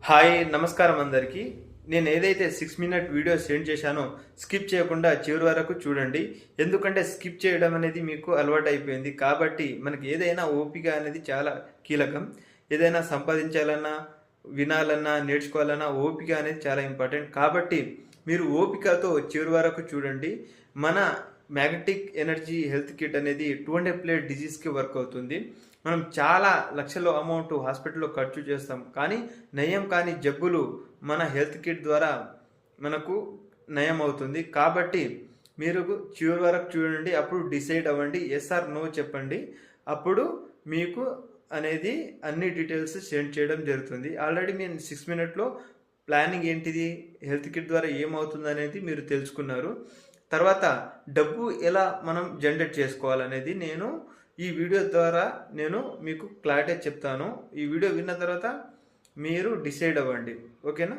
Hi నమస్కారం అందరికీ. నేను ఏదైతే 6 మినిట్ వీడియో సెండ్ చేశానో స్కిప్ చేయకుండా చివరి వరకు చూడండి. ఎందుకంటే స్కిప్ చేయడం అనేది మీకు అలవాటు అయిపోయింది. కాబట్టి మనకి ఏదైనా ఓపిక అనేది చాలా కీలకం. ఏదైనా సంపాదించాలన్నా, వినాలన్నా, నేర్చుకోవాలన్నా ఓపిక అనేది చాలా ఇంపార్టెంట్. కాబట్టి మీరు ఓపికతో చివరి వరకు చూడండి. మన మ్యాగ్నెటిక్ ఎనర్జీ హెల్త్ కిట్ అనేది 200 ప్లేట్ డిజీజ్కి వర్క్ అవుతుంది. మనం చాలా లక్షల అమౌంట్ హాస్పిటల్లో ఖర్చు చేస్తాం, కానీ నయం కాని జబ్బులు మన హెల్త్ కిట్ ద్వారా మనకు నయం అవుతుంది. కాబట్టి మీరు చివరి వరకు చూడండి, అప్పుడు డిసైడ్ అవ్వండి, ఎస్ ఆర్ నో చెప్పండి. అప్పుడు మీకు అనేది అన్ని డీటెయిల్స్ సెండ్ చేయడం జరుగుతుంది. ఆల్రెడీ నేను 6 మినిట్లో ప్లానింగ్ ఏంటిది, హెల్త్ కిట్ ద్వారా ఏమవుతుంది అనేది మీరు తెలుసుకున్నారు. తర్వాత డబ్బు ఎలా మనం జనరేట్ చేసుకోవాలనేది నేను ఈ వీడియో ద్వారా నేను మీకు క్లారిటీ చెప్తాను. ఈ వీడియో విన్న తర్వాత మీరు డిసైడ్ అవ్వండి. ఓకేనా?